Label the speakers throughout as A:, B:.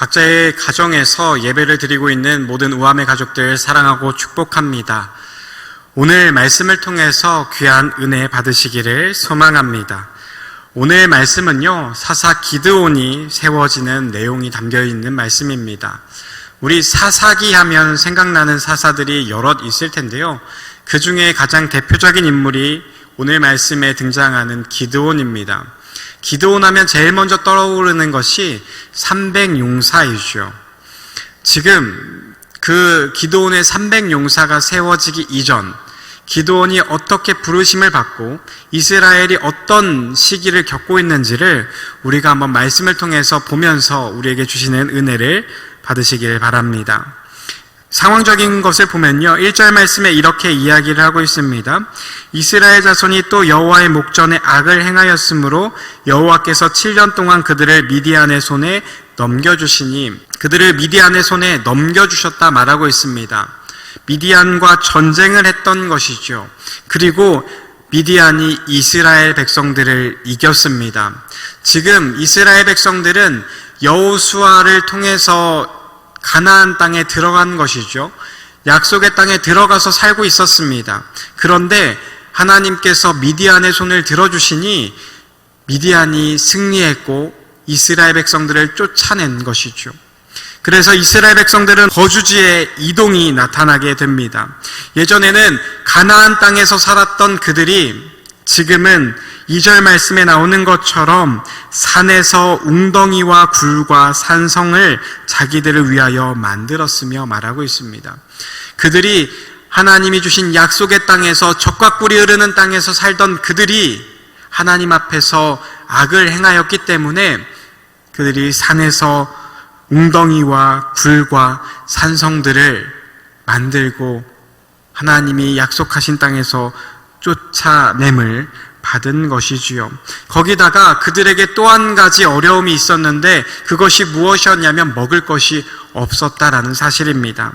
A: 각자의 가정에서 예배를 드리고 있는 모든 우암의 가족들 사랑하고 축복합니다. 오늘 말씀을 통해서 귀한 은혜 받으시기를 소망합니다. 오늘 말씀은요, 사사 기드온이 세워지는 내용이 담겨있는 말씀입니다. 우리 사사기 하면 생각나는 사사들이 여럿 있을 텐데요, 그 중에 가장 대표적인 인물이 오늘 말씀에 등장하는 기드온입니다. 기드온 하면 제일 먼저 떠오르는 것이 300용사이죠. 지금 그 기드온의 300용사가 세워지기 이전, 기드온이 어떻게 부르심을 받고 이스라엘이 어떤 시기를 겪고 있는지를 우리가 한번 말씀을 통해서 보면서 우리에게 주시는 은혜를 받으시길 바랍니다. 상황적인 것을 보면요, 1절 말씀에 이렇게 이야기를 하고 있습니다. 이스라엘 자손이 또 여호와의 목전에 악을 행하였으므로 여호와께서 7년 동안 그들을 미디안의 손에 넘겨주시니, 그들을 미디안의 손에 넘겨주셨다 말하고 있습니다. 미디안과 전쟁을 했던 것이죠. 그리고 미디안이 이스라엘 백성들을 이겼습니다. 지금 이스라엘 백성들은 여호수아를 통해서 가나안 땅에 들어간 것이죠. 약속의 땅에 들어가서 살고 있었습니다. 그런데 하나님께서 미디안의 손을 들어주시니 미디안이 승리했고 이스라엘 백성들을 쫓아낸 것이죠. 그래서 이스라엘 백성들은 거주지에 이동이 나타나게 됩니다. 예전에는 가나안 땅에서 살았던 그들이 지금은 2절 말씀에 나오는 것처럼 산에서 웅덩이와 굴과 산성을 자기들을 위하여 만들었으며 말하고 있습니다. 그들이 하나님이 주신 약속의 땅에서 적과 꿀이 흐르는 땅에서 살던 그들이 하나님 앞에서 악을 행하였기 때문에 그들이 산에서 웅덩이와 굴과 산성들을 만들고 하나님이 약속하신 땅에서 쫓아냄을 받은 것이지요. 거기다가 그들에게 또 한 가지 어려움이 있었는데 그것이 무엇이었냐면 먹을 것이 없었다라는 사실입니다.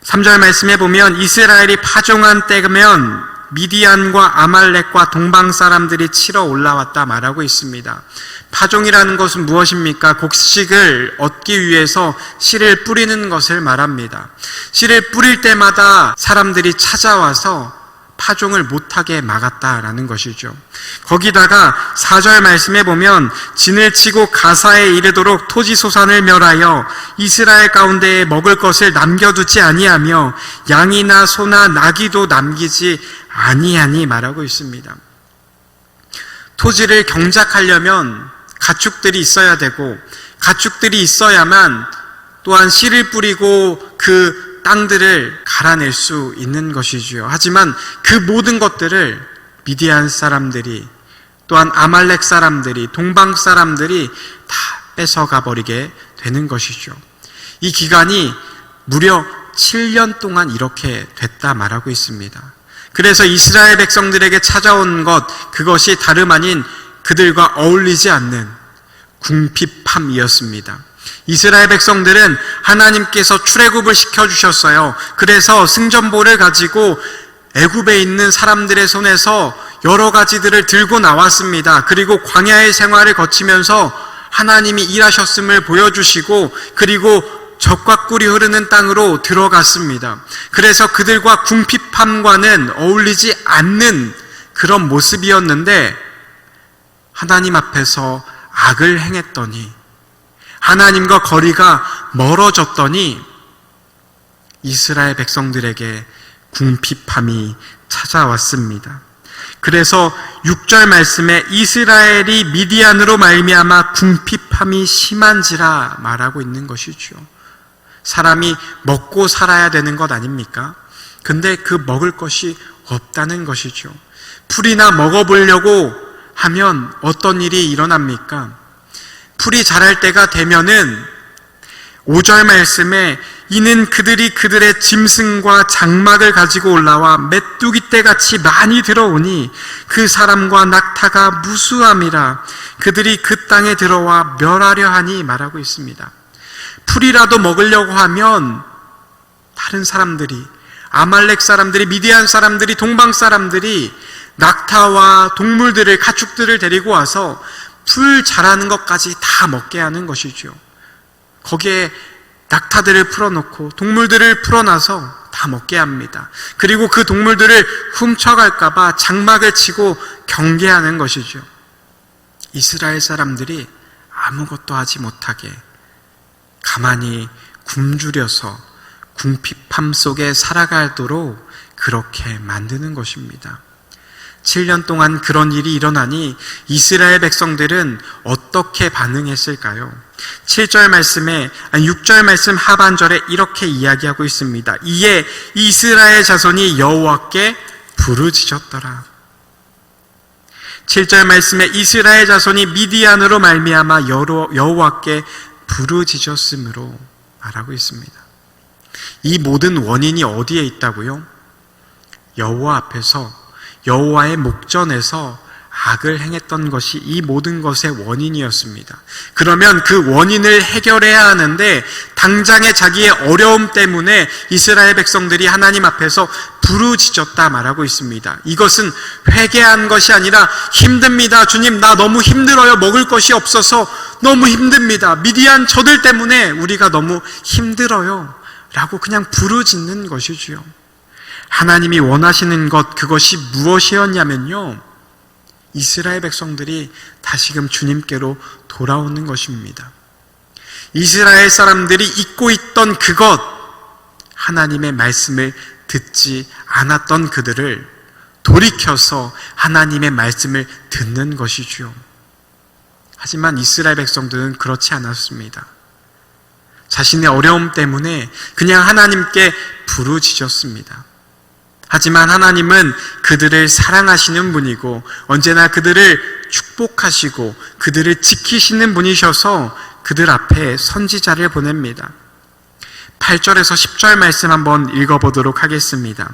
A: 3절 말씀에 보면 이스라엘이 파종한 때면 미디안과 아말렉과 동방 사람들이 치러 올라왔다 말하고 있습니다. 파종이라는 것은 무엇입니까? 곡식을 얻기 위해서 씨를 뿌리는 것을 말합니다. 씨를 뿌릴 때마다 사람들이 찾아와서 파종을 못하게 막았다라는 것이죠. 거기다가 4절 말씀에 보면 진을 치고 가사에 이르도록 토지소산을 멸하여 이스라엘 가운데에 먹을 것을 남겨두지 아니하며 양이나 소나 나귀도 남기지 아니하니 말하고 있습니다. 토지를 경작하려면 가축들이 있어야 되고 가축들이 있어야만 또한 씨를 뿌리고 그 땅들을 갈아낼 수 있는 것이지요. 하지만 그 모든 것들을 미디안 사람들이 또한 아말렉 사람들이 동방 사람들이 다 뺏어가 버리게 되는 것이죠. 이 기간이 무려 7년 동안 이렇게 됐다 말하고 있습니다. 그래서 이스라엘 백성들에게 찾아온 것, 그것이 다름 아닌 그들과 어울리지 않는 궁핍함이었습니다. 이스라엘 백성들은 하나님께서 출애굽을 시켜주셨어요. 그래서 승전보를 가지고 애굽에 있는 사람들의 손에서 여러 가지들을 들고 나왔습니다. 그리고 광야의 생활을 거치면서 하나님이 일하셨음을 보여주시고 그리고 젖과 꿀이 흐르는 땅으로 들어갔습니다. 그래서 그들과 궁핍함과는 어울리지 않는 그런 모습이었는데 하나님 앞에서 악을 행했더니 하나님과 거리가 멀어졌더니 이스라엘 백성들에게 궁핍함이 찾아왔습니다. 그래서 6절 말씀에 이스라엘이 미디안으로 말미암아 궁핍함이 심한지라 말하고 있는 것이죠. 사람이 먹고 살아야 되는 것 아닙니까? 근데 그 먹을 것이 없다는 것이죠. 풀이나 먹어보려고 하면 어떤 일이 일어납니까? 풀이 자랄 때가 되면은 5절 말씀에 이는 그들이 그들의 짐승과 장막을 가지고 올라와 메뚜기 떼같이 많이 들어오니 그 사람과 낙타가 무수함이라 그들이 그 땅에 들어와 멸하려 하니 말하고 있습니다. 풀이라도 먹으려고 하면 다른 사람들이, 아말렉 사람들이, 미디안 사람들이, 동방 사람들이 낙타와 동물들을, 가축들을 데리고 와서 풀 자라는 것까지 다 먹게 하는 것이죠. 거기에 낙타들을 풀어놓고 동물들을 풀어놔서 다 먹게 합니다. 그리고 그 동물들을 훔쳐갈까봐 장막을 치고 경계하는 것이죠. 이스라엘 사람들이 아무것도 하지 못하게 가만히 굶주려서 궁핍함 속에 살아가도록 그렇게 만드는 것입니다. 7년 동안 그런 일이 일어나니 이스라엘 백성들은 어떻게 반응했을까요? 7절 말씀에, 6절 말씀 하반절에 이렇게 이야기하고 있습니다. 이에 이스라엘 자손이 여호와께 부르짖었더라. 7절 말씀에 이스라엘 자손이 미디안으로 말미암아 여호와께 부르짖었으므로 말하고 있습니다. 이 모든 원인이 어디에 있다고요? 여호와 앞에서, 여호와의 목전에서 악을 행했던 것이 이 모든 것의 원인이었습니다. 그러면 그 원인을 해결해야 하는데 당장의 자기의 어려움 때문에 이스라엘 백성들이 하나님 앞에서 부르짖었다 말하고 있습니다. 이것은 회개한 것이 아니라 힘듭니다. 주님, 나 너무 힘들어요. 먹을 것이 없어서 너무 힘듭니다. 미디안 저들 때문에 우리가 너무 힘들어요. 라고 그냥 부르짖는 것이지요. 하나님이 원하시는 것, 그것이 무엇이었냐면요, 이스라엘 백성들이 다시금 주님께로 돌아오는 것입니다. 이스라엘 사람들이 잊고 있던 그것, 하나님의 말씀을 듣지 않았던 그들을 돌이켜서 하나님의 말씀을 듣는 것이죠. 하지만 이스라엘 백성들은 그렇지 않았습니다. 자신의 어려움 때문에 그냥 하나님께 부르짖었습니다. 하지만 하나님은 그들을 사랑하시는 분이고 언제나 그들을 축복하시고 그들을 지키시는 분이셔서 그들 앞에 선지자를 보냅니다. 8절에서 10절 말씀 한번 읽어보도록 하겠습니다.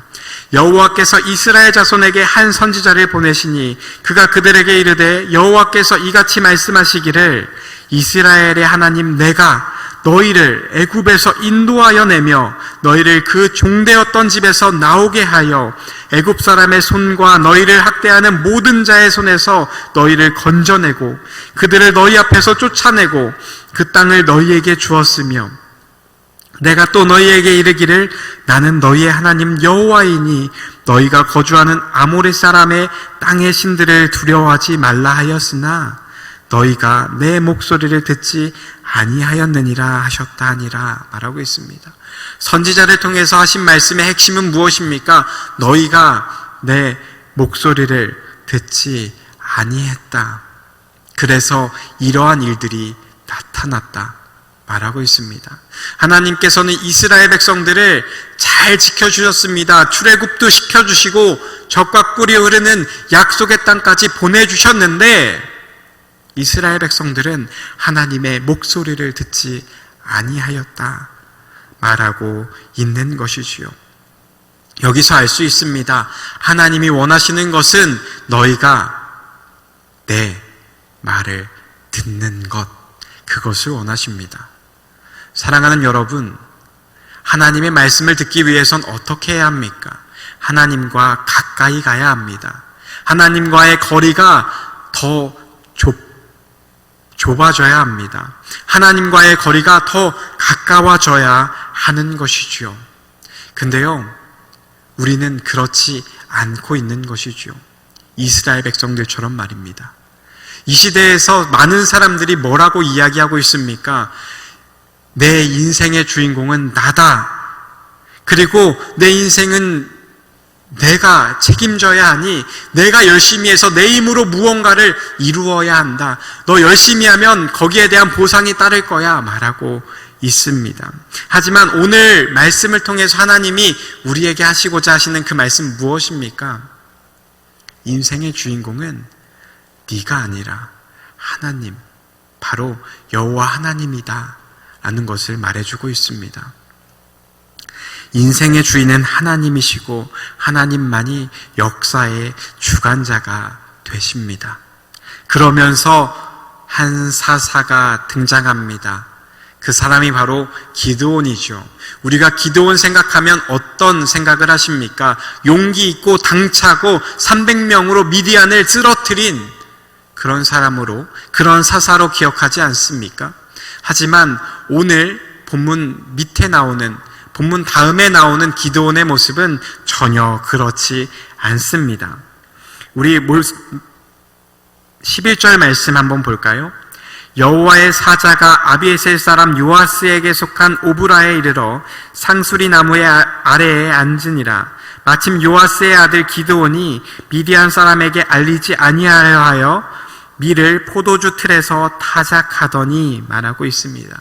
A: 여호와께서 이스라엘 자손에게 한 선지자를 보내시니 그가 그들에게 이르되 여호와께서 이같이 말씀하시기를 이스라엘의 하나님 내가 너희를 애굽에서 인도하여 내며 너희를 그 종되었던 집에서 나오게 하여 애굽 사람의 손과 너희를 학대하는 모든 자의 손에서 너희를 건져내고 그들을 너희 앞에서 쫓아내고 그 땅을 너희에게 주었으며 내가 또 너희에게 이르기를 나는 너희의 하나님 여호와이니 너희가 거주하는 아모리 사람의 땅의 신들을 두려워하지 말라 하였으나 너희가 내 목소리를 듣지 아니하였느니라 하셨다 하니라 말하고 있습니다. 선지자를 통해서 하신 말씀의 핵심은 무엇입니까? 너희가 내 목소리를 듣지 아니했다. 그래서 이러한 일들이 나타났다 말하고 있습니다. 하나님께서는 이스라엘 백성들을 잘 지켜주셨습니다. 출애굽도 시켜주시고 젖과 꿀이 흐르는 약속의 땅까지 보내주셨는데 이스라엘 백성들은 하나님의 목소리를 듣지 아니하였다 말하고 있는 것이지요. 여기서 알 수 있습니다. 하나님이 원하시는 것은 너희가 내 말을 듣는 것, 그것을 원하십니다. 사랑하는 여러분, 하나님의 말씀을 듣기 위해선 어떻게 해야 합니까? 하나님과 가까이 가야 합니다. 하나님과의 거리가 더 좁아져야 합니다. 하나님과의 거리가 더 가까워져야 하는 것이지요. 근데요, 우리는 그렇지 않고 있는 것이지요. 이스라엘 백성들처럼 말입니다. 이 시대에서 많은 사람들이 뭐라고 이야기하고 있습니까? 내 인생의 주인공은 나다. 그리고 내 인생은 내가 책임져야 하니 내가 열심히 해서 내 힘으로 무언가를 이루어야 한다. 너 열심히 하면 거기에 대한 보상이 따를 거야 말하고 있습니다. 하지만 오늘 말씀을 통해서 하나님이 우리에게 하시고자 하시는 그 말씀 무엇입니까? 인생의 주인공은 네가 아니라 하나님, 바로 여호와 하나님이다 라는 것을 말해주고 있습니다. 인생의 주인은 하나님이시고 하나님만이 역사의 주관자가 되십니다. 그러면서 한 사사가 등장합니다. 그 사람이 바로 기드온이죠. 우리가 기드온 생각하면 어떤 생각을 하십니까? 용기 있고 당차고 300명으로 미디안을 쓰러뜨린 그런 사람으로, 그런 사사로 기억하지 않습니까? 하지만 오늘 본문 밑에 나오는, 본문 다음에 나오는 기드온의 모습은 전혀 그렇지 않습니다. 우리 11절 말씀 한번 볼까요? 여호와의 사자가 아비에셀 사람 요아스에게 속한 오브라에 이르러 상수리 나무의 아래에 앉으니라. 마침 요아스의 아들 기드온이 미디안 사람에게 알리지 아니하여 하여 밀을 포도주 틀에서 타작하더니 말하고 있습니다.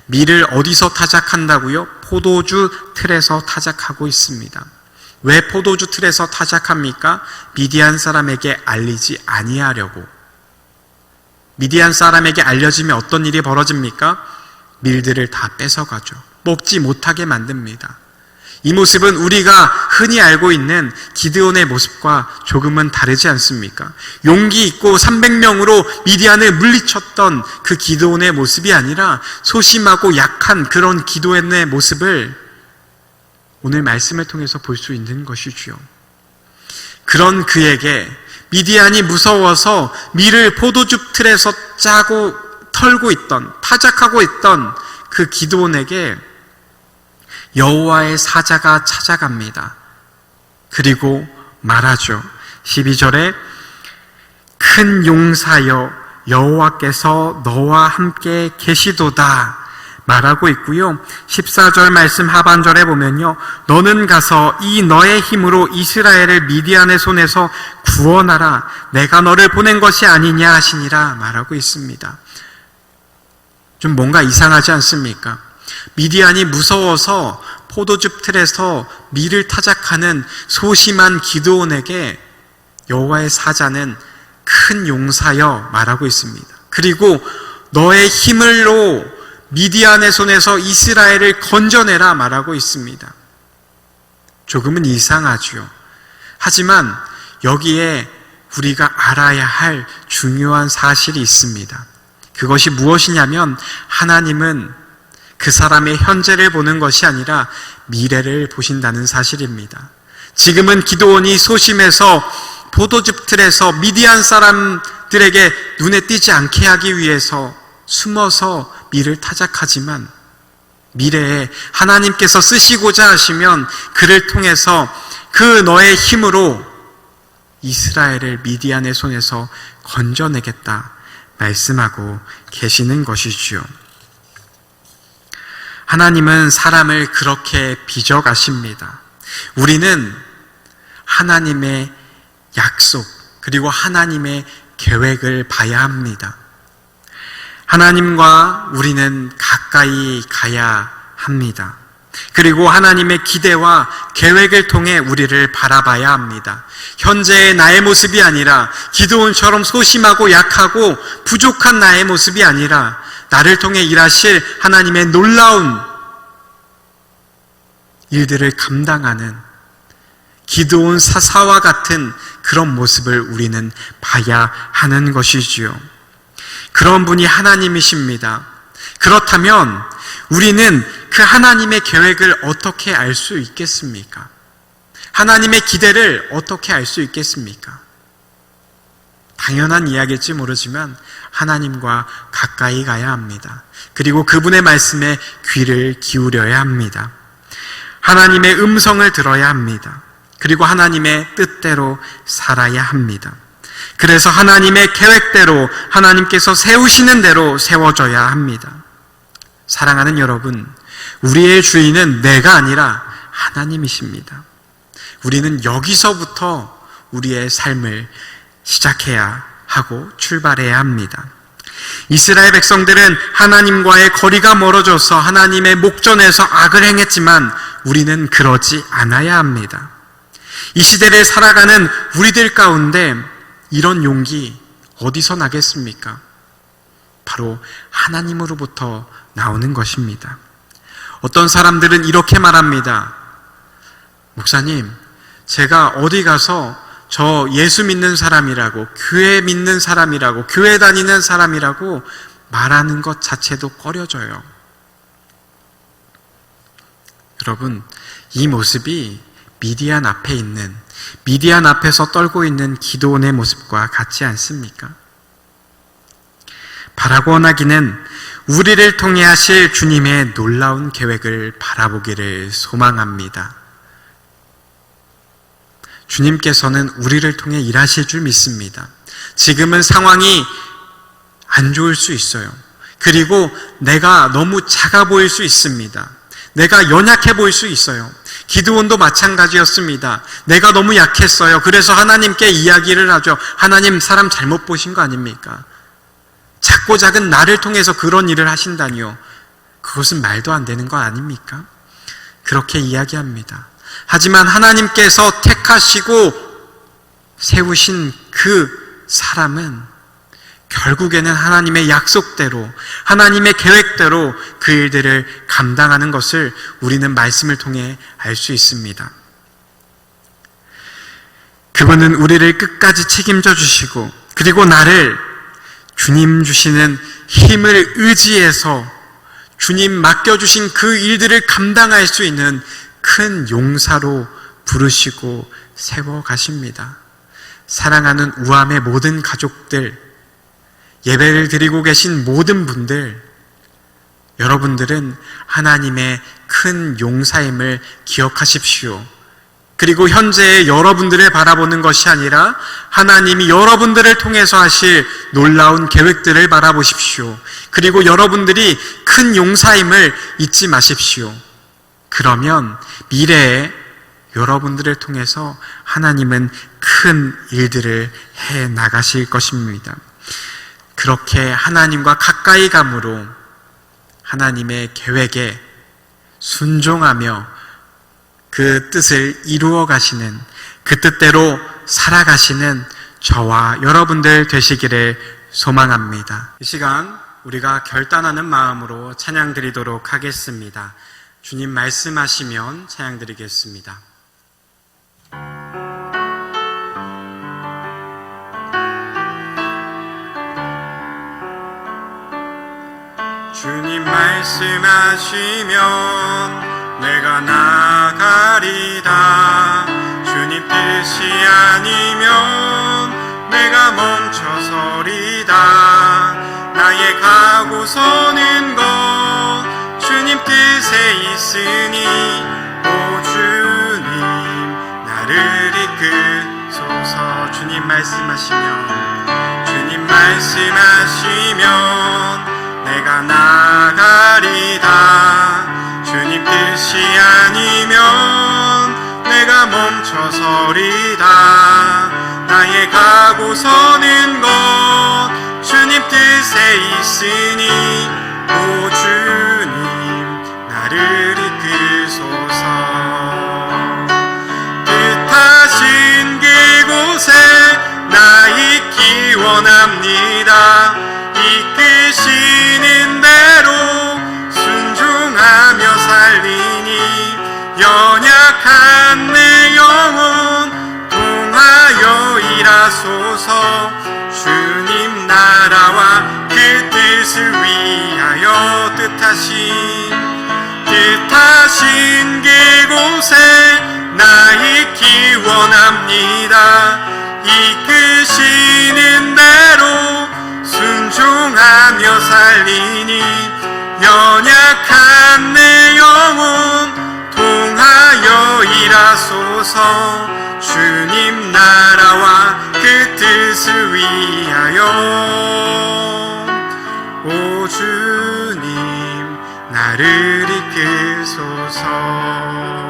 A: 밀을 어디서 타작한다고요? 포도주 틀에서 타작하고 있습니다. 왜 포도주 틀에서 타작합니까? 미디안 사람에게 알리지 아니하려고. 미디안 사람에게 알려지면 어떤 일이 벌어집니까? 밀들을 다 뺏어가죠. 먹지 못하게 만듭니다. 이 모습은 우리가 흔히 알고 있는 기드온의 모습과 조금은 다르지 않습니까? 용기 있고 300명으로 미디안을 물리쳤던 그 기드온의 모습이 아니라 소심하고 약한 그런 기드온의 모습을 오늘 말씀을 통해서 볼 수 있는 것이지요. 그런 그에게 미디안이 무서워서 밀을 포도주 틀에서 짜고 털고 있던, 타작하고 있던 그 기드온에게 여호와의 사자가 찾아갑니다. 그리고 말하죠. 12절에 큰 용사여 여호와께서 너와 함께 계시도다 말하고 있고요. 14절 말씀 하반절에 보면요. 너는 가서 이 너의 힘으로 이스라엘을 미디안의 손에서 구원하라. 내가 너를 보낸 것이 아니냐 하시니라 말하고 있습니다. 좀 뭔가 이상하지 않습니까? 미디안이 무서워서 포도즙 틀에서 밀을 타작하는 소심한 기드온에게 여호와의 사자는 큰 용사여 말하고 있습니다. 그리고 너의 힘으로 미디안의 손에서 이스라엘을 건져내라 말하고 있습니다. 조금은 이상하죠. 하지만 여기에 우리가 알아야 할 중요한 사실이 있습니다. 그것이 무엇이냐면 하나님은 그 사람의 현재를 보는 것이 아니라 미래를 보신다는 사실입니다. 지금은 기드온이 소심해서 포도즙 틀에서 미디안 사람들에게 눈에 띄지 않게 하기 위해서 숨어서 밀을 타작하지만 미래에 하나님께서 쓰시고자 하시면 그를 통해서 그 너의 힘으로 이스라엘을 미디안의 손에서 건져내겠다 말씀하고 계시는 것이지요. 하나님은 사람을 그렇게 빚어가십니다. 우리는 하나님의 약속 그리고 하나님의 계획을 봐야 합니다. 하나님과 우리는 가까이 가야 합니다. 그리고 하나님의 기대와 계획을 통해 우리를 바라봐야 합니다. 현재의 나의 모습이 아니라 기드온처럼 소심하고 약하고 부족한 나의 모습이 아니라 나를 통해 일하실 하나님의 놀라운 일들을 감당하는 기드온 사사와 같은 그런 모습을 우리는 봐야 하는 것이지요. 그런 분이 하나님이십니다. 그렇다면 우리는 그 하나님의 계획을 어떻게 알 수 있겠습니까? 하나님의 기대를 어떻게 알 수 있겠습니까? 당연한 이야기일지 모르지만 하나님과 가까이 가야 합니다. 그리고 그분의 말씀에 귀를 기울여야 합니다. 하나님의 음성을 들어야 합니다. 그리고 하나님의 뜻대로 살아야 합니다. 그래서 하나님의 계획대로 하나님께서 세우시는 대로 세워져야 합니다. 사랑하는 여러분, 우리의 주인은 내가 아니라 하나님이십니다. 우리는 여기서부터 우리의 삶을 시작해야 하고 출발해야 합니다. 이스라엘 백성들은 하나님과의 거리가 멀어져서 하나님의 목전에서 악을 행했지만 우리는 그러지 않아야 합니다. 이 시대를 살아가는 우리들 가운데 이런 용기 어디서 나겠습니까? 바로 하나님으로부터 나오는 것입니다. 어떤 사람들은 이렇게 말합니다. 목사님, 제가 어디 가서 저 예수 믿는 사람이라고, 교회 믿는 사람이라고, 교회 다니는 사람이라고 말하는 것 자체도 꺼려져요. 여러분, 이 모습이 미디안 앞에 있는, 미디안 앞에서 떨고 있는 기드온의 모습과 같지 않습니까? 바라고 원하기는 우리를 통해 하실 주님의 놀라운 계획을 바라보기를 소망합니다. 주님께서는 우리를 통해 일하실 줄 믿습니다. 지금은 상황이 안 좋을 수 있어요. 그리고 내가 너무 작아 보일 수 있습니다. 내가 연약해 보일 수 있어요. 기드온도 마찬가지였습니다. 내가 너무 약했어요. 그래서 하나님께 이야기를 하죠. 하나님, 사람 잘못 보신 거 아닙니까? 작고 작은 나를 통해서 그런 일을 하신다니요. 그것은 말도 안 되는 거 아닙니까? 그렇게 이야기합니다. 하지만 하나님께서 택하시고 세우신 그 사람은 결국에는 하나님의 약속대로, 하나님의 계획대로 그 일들을 감당하는 것을 우리는 말씀을 통해 알 수 있습니다. 그분은 우리를 끝까지 책임져 주시고, 그리고 나를 주님 주시는 힘을 의지해서 주님 맡겨주신 그 일들을 감당할 수 있는 큰 용사로 부르시고 세워가십니다. 사랑하는 우암의 모든 가족들, 예배를 드리고 계신 모든 분들, 여러분들은 하나님의 큰 용사임을 기억하십시오. 그리고 현재의 여러분들을 바라보는 것이 아니라 하나님이 여러분들을 통해서 하실 놀라운 계획들을 바라보십시오. 그리고 여러분들이 큰 용사임을 잊지 마십시오. 그러면 미래에 여러분들을 통해서 하나님은 큰 일들을 해 나가실 것입니다. 그렇게 하나님과 가까이 감으로 하나님의 계획에 순종하며 그 뜻을 이루어 가시는, 그 뜻대로 살아가시는 저와 여러분들 되시기를 소망합니다. 이 시간 우리가 결단하는 마음으로 찬양 드리도록 하겠습니다. 주님 말씀하시면 찬양 드리겠습니다. 주님 말씀하시면 내가 나가리다. 주님 뜻이 아니면 내가 멈춰서리다. 나의 가고 서는 것 주님 뜻에 있으니 오 주님 나를 이끄소서. 주님 말씀하시면 내가 나가리다. 주님 뜻이 아니면 내가 멈춰서리다. 나의 가고 서는 것 주님 뜻에 있으니 오 주님 나를 이끄소서. 뜻하신 그곳에 나 있기 원합니다. 이끄시는 대로 순종하며 살리니 연약한 내 영혼 통하여 일하소서. 주님 나라와 그 뜻을 위하여 뜻하신 그곳에 나 있기 원합니다. 이끄시는 대로 순종하며 살리니 연약한 내 영혼 통하여 일하소서. 주님 나라와 그 뜻을 위하여 오 주님 나를 이끄소서.